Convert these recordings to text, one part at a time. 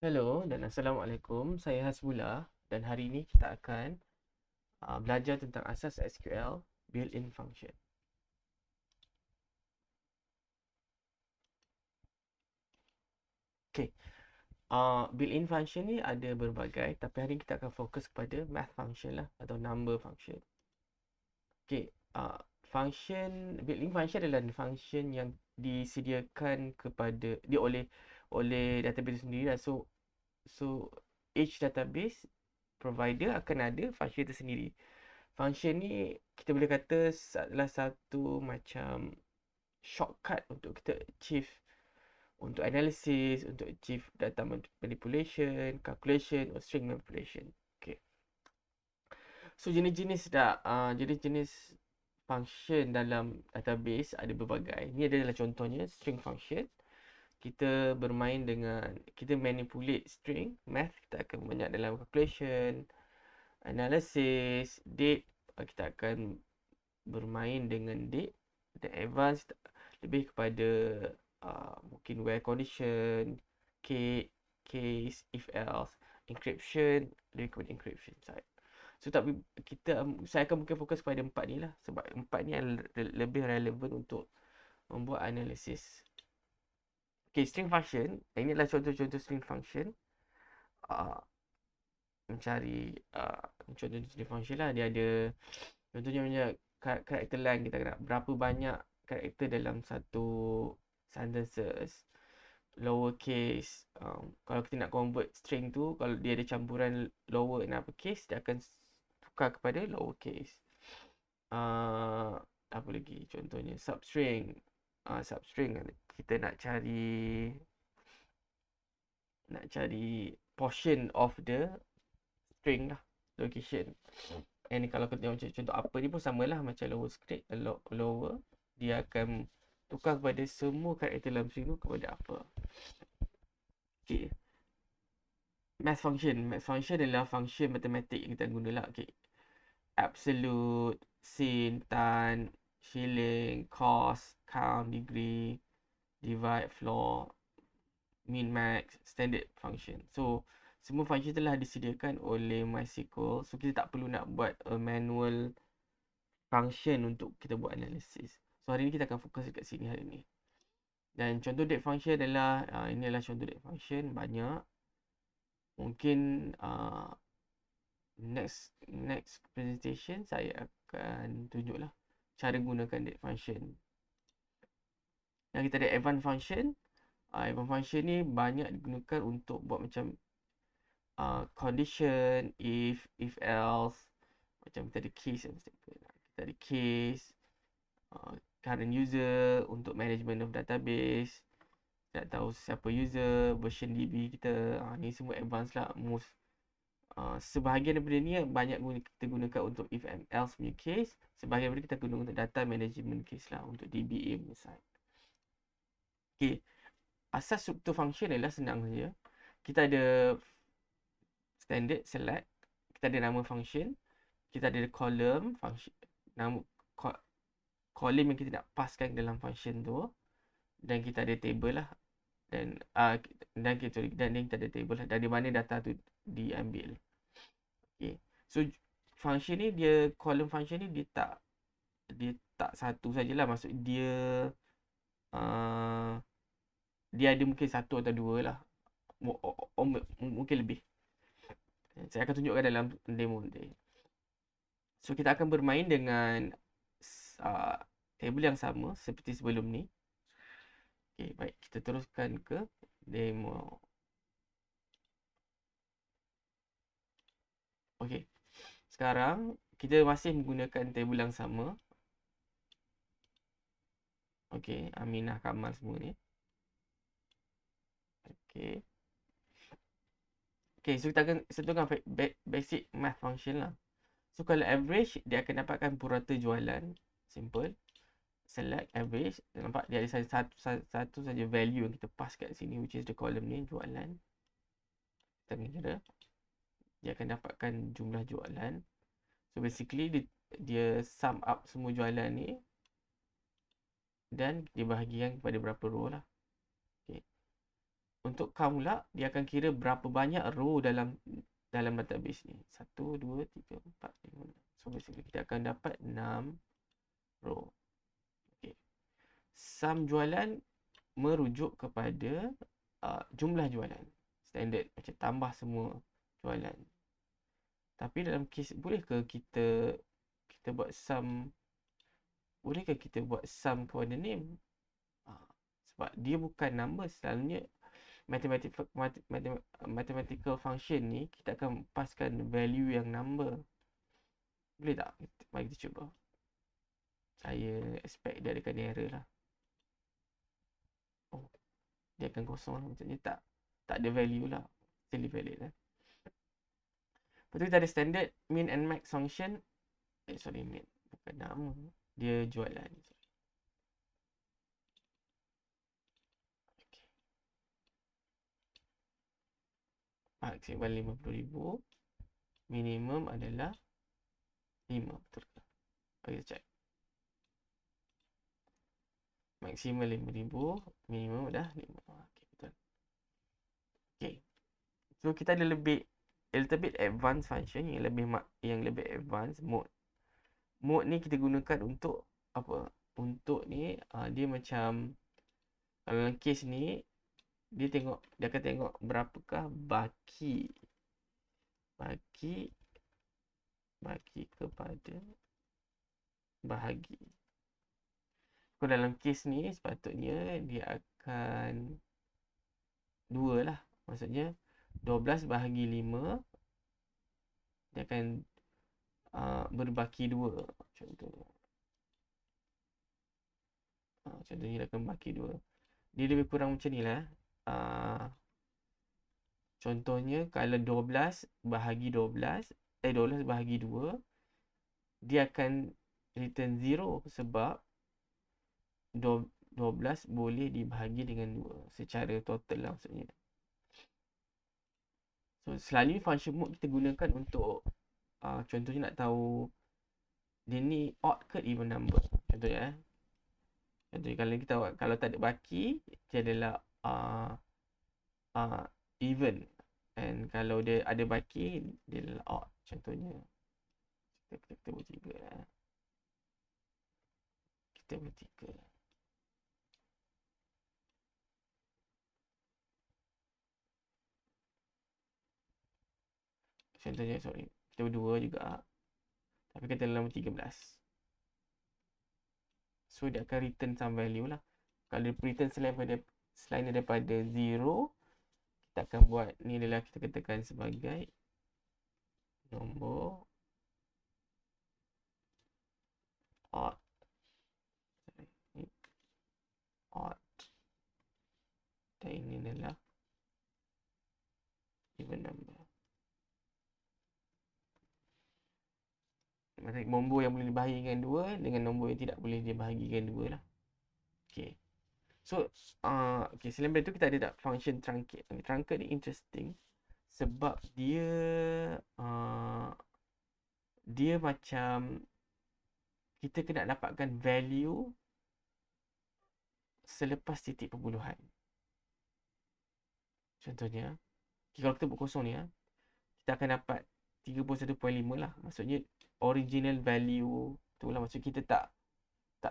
Hello dan Assalamualaikum. Saya Hasbullah dan hari ini kita akan belajar tentang asas SQL built-in function. Okay, built-in function ni ada berbagai, tapi hari ini kita akan fokus kepada math function lah atau number function. Okay, function built-in function adalah function yang disediakan kepada dia oleh database sendiri lah. So each database provider akan ada function tersendiri. Function ni kita boleh kata adalah satu macam shortcut untuk kita achieve untuk analysis, untuk achieve data manipulation, calculation, or string manipulation. Okay. So jenis-jenis jenis-jenis function dalam database ada berbagai. Ini adalah contohnya string function. Kita bermain dengan, kita manipulate string, math, kita akan banyak dalam calculation, analysis, date, kita akan bermain dengan date. Dan advanced lebih kepada mungkin where condition, case, if else, encryption, lebih kepada encryption side. So tapi saya akan mungkin fokus pada empat ni lah, sebab empat ni lebih relevan untuk membuat analisis. Okay, string function. Ini adalah contoh-contoh string function. Mencari contoh string function lah. Dia ada contohnya macam karakter line. Kita nak berapa banyak karakter dalam satu sentences. Lower case. Kalau kita nak convert string tu, kalau dia ada campuran lower dan upper case, dia akan tukar kepada lower case. Apa lagi contohnya? Substring. Substring kita nak cari portion of the string lah, location. And kalau kita tengok contoh apa ni pun samalah macam lower, dia akan tukar kepada semua karakter dalam string tu kepada apa. Okay. Math function adalah function matematik yang kita guna lah. Okay. Absolute, sin, tan, shilling, cost, count, degree, divide, floor, min, max, standard function. So semua function telah disediakan oleh MySQL. So kita tak perlu nak buat a manual function untuk kita buat analisis. So hari ni kita akan fokus dekat sini hari ni. Dan contoh date function adalah ini adalah contoh date function banyak. Mungkin next presentation saya akan tunjuklah cara gunakan date function. Dan kita ada advanced function. Advanced function ni banyak digunakan untuk buat macam condition, if else, macam kita ada case, kita ada case, current user untuk management of database, nak tahu siapa user, version DB kita, ni semua advanced lah. Most sebahagian daripada ni banyak kita gunakan untuk if and else punya case, sebahagian daripada kita guna untuk data management case lah, untuk DBA punya side. Okay, asas struktur function adalah senang saja. Kita ada standard select, kita ada nama function, kita ada column function, nama column yang kita nak paskan dalam function tu, dan kita ada table lah, dan kita ada table lah dari mana data tu diambil. Okay, so function ni column function ni dia tak satu sajalah, maksud dia dia ada mungkin satu atau dua lah, mungkin lebih. Saya akan tunjukkan dalam demo nanti. So kita akan bermain dengan table yang sama seperti sebelum ni. Okay, baik, kita teruskan ke demo. Okay, sekarang kita masih menggunakan table yang sama. Okay, Aminah, Kamal semua ni. Okay. Okay, so kita akan sentuhkan basic math function lah. So kalau average, dia akan dapatkan purata jualan. Simple. Select average. Nampak dia ada satu saja value yang kita pass kat sini, which is the column ni, jualan. Kita akan kira. Dia akan dapatkan jumlah jualan. So basically dia sum up semua jualan ni dan dia bahagikan kepada berapa row lah. Okay. Untuk count pula, dia akan kira berapa banyak row dalam database ni. 1, 2, 3, 4, 5, 6. So basically kita akan dapat 6 row. Okay. Sum jualan merujuk kepada jumlah jualan. Standard, macam tambah semua jualan. Tapi dalam kes, bolehkah kita buat sum, bolehkah kita buat sum kepada name? Sebab dia bukan number. Selalunya mathematical function ni kita akan paskan value yang number. Boleh tak? Mari kita cuba. Saya expect dia akan error lah. Oh, dia akan kosong lah. Maksudnya tak ada value lah. Still valid lah. Lepas tu kita ada standard min and max function. Min bukan nama, dia jualan. Okay. Maksimal 50,000. Minimum adalah 5. Betul ke? Mari kita check. Maksimal 5,000. Minimum dah 5. Okay, betul. Okay. So kita ada a little bit advanced function yang lebih advanced mode. Mode ni kita gunakan untuk apa? Untuk ni dia macam, kalau dalam case ni dia akan tengok berapakah baki kepada bahagi. So dalam case ni sepatutnya dia akan 2 lah. Maksudnya 12 bahagi 5 dia akan berbaki 2. Contohnya dia akan baki 2. Dia lebih kurang macam ni lah. Contohnya kalau 12 bahagi 12 bahagi 2, dia akan return 0 sebab 12 boleh dibahagi dengan 2 secara total lah maksudnya. So selalu function mode kita gunakan untuk contohnya nak tahu dia ni odd ke even number. Contohnya kalau tak ada baki, dia adalah even, and kalau dia ada baki, dia adalah odd. Contohnya kita buat 3 lah. Kita buat 3. Contohnya kita berdua juga, tapi kita dalam 13. So dia akan return some value lah. Kalau dia return selain daripada 0, kita akan buat ni adalah kita katakan sebagai nombor odd. Dan ini adalah even number. Maksudnya nombor yang boleh dibahagikan 2 dengan nombor yang tidak boleh dibahagikan 2 lah. Okay. So, selain daripada tu kita ada tak function truncate. Truncate ni interesting sebab dia macam kita kena dapatkan value selepas titik perpuluhan. Contohnya, kalau kita buat kosong ni, kita akan dapat 31.5 lah. Maksudnya original value tu lah. Maksud kita tak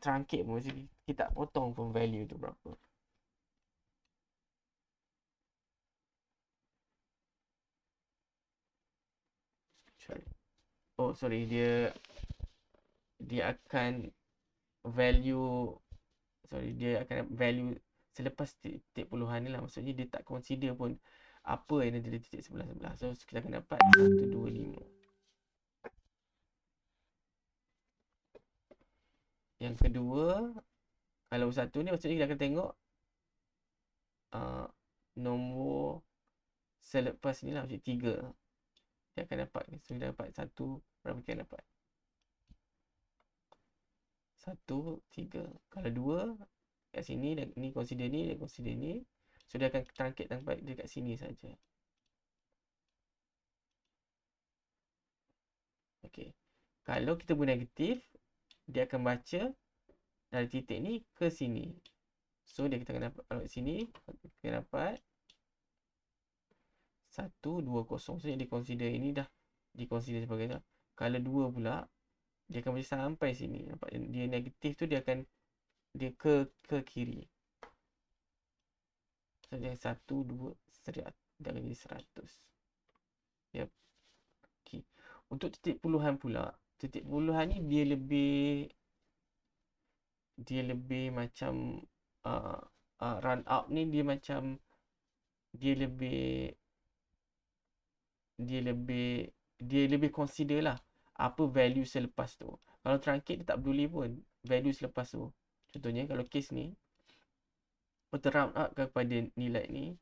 truncate pun. Maksud kita tak potong pun value tu berapa. Sorry. Dia akan value selepas titik puluhan ni lah. Maksudnya dia tak consider pun apa yang ada di titik sebelah-sebelah. So kita akan dapat 1, 2, 5. Yang kedua, kalau satu ni maksudnya kita akan tengok nombor selepas ni lah. Maksudnya 3. Dia akan dapat. So kita dapat 1. Berapa kita dapat? 1, 3. Kalau 2 kat sini, dan ni consider ni, dan consider ni. So dia akan truncate sampai dekat sini saja. Okay. Kalau kita buat negatif, dia akan baca dari titik ni ke sini. So dia kita akan dapat sini, kita dapat 120. Maksudnya dia consider ini dah diconsider sebagai dah. Kalau 2 pula, dia akan boleh sampai sini. Nampak dia negatif tu dia akan dia ke kiri. So dia 1, 2, dia akan jadi 100. Yep. Okay. Untuk titik puluhan pula, titik puluhan ni dia lebih macam uh, run up ni dia macam dia lebih dia lebih dia lebih consider lah apa value selepas tu. Kalau truncated dia tak peduli pun value selepas tu. Contohnya kalau case ni kita round up kepada nilai ni,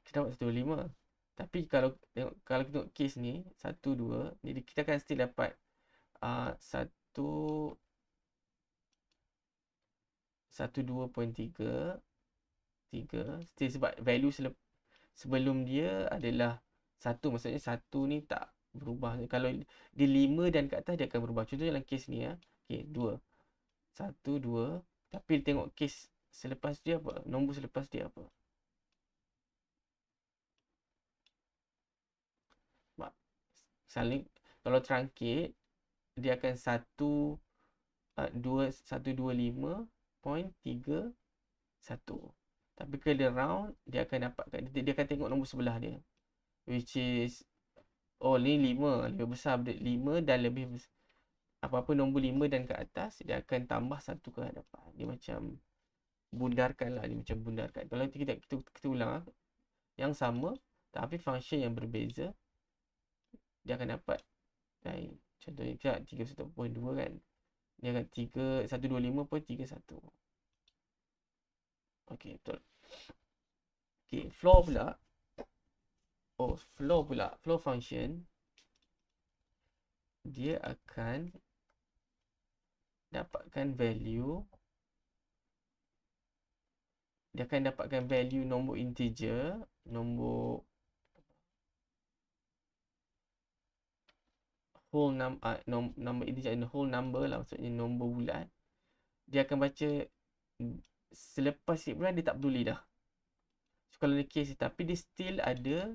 kita dapat 125. Tapi kalau kita tengok case ni 1 2, jadi kita akan still dapat 12.3 still sebab value sebelum dia adalah 1, maksudnya 1 ni tak berubah. Kalau dia 5 dan kat atas dia akan berubah. Contohnya dalam case ni okey 2 1 2, tapi tengok case selepas dia apa, nombor selepas dia apa. Saling kalau truncate dia akan 125.31. Tapi kalau dia round dia akan dapatkan dia akan tengok nombor sebelah dia, which is ni 5 besar dari 5 dan lebih besar. Apa-apa nombor 5 dan ke atas dia akan tambah 1 ke hadapan. Dia macam bundarkan lah, dia macam bundarkan. Kalau kita ulang yang sama tapi function yang berbeza, dia akan dapat contohnya 31.2 kan, dia akan 125.31. Okey, betul. Okey, floor function dia akan dapatkan value nombor integer, nombor whole number integer and whole number lah, maksudnya nombor bulat. Dia akan baca selepas bulan dia tak peduli dah. So, kalau ada case tapi dia still ada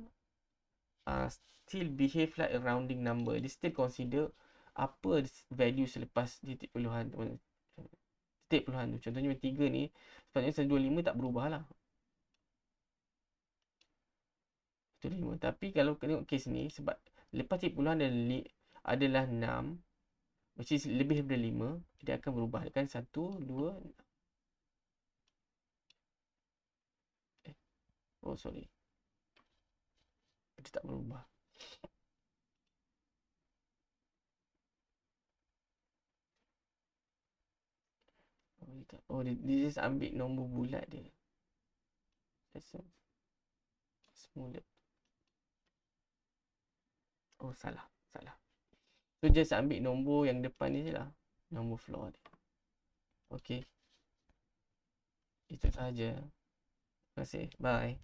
still behave like a rounding number. Dia still consider apa value selepas titik puluhan tu. Contohnya 3 ni sepatutnya 125 tak berubah lah. 125. Tapi kalau tengok case ni, sebab lepas titik puluhan adalah 6, which is lebih daripada 5, dia akan berubah kan 1, 2. Sorry. Dia tak berubah. Dia just ambil nombor bulat dia. Smooth. Salah. So just ambil nombor yang depan ni je lah, nombor floor dia. Okey. Itu sahaja. Terima kasih. Bye.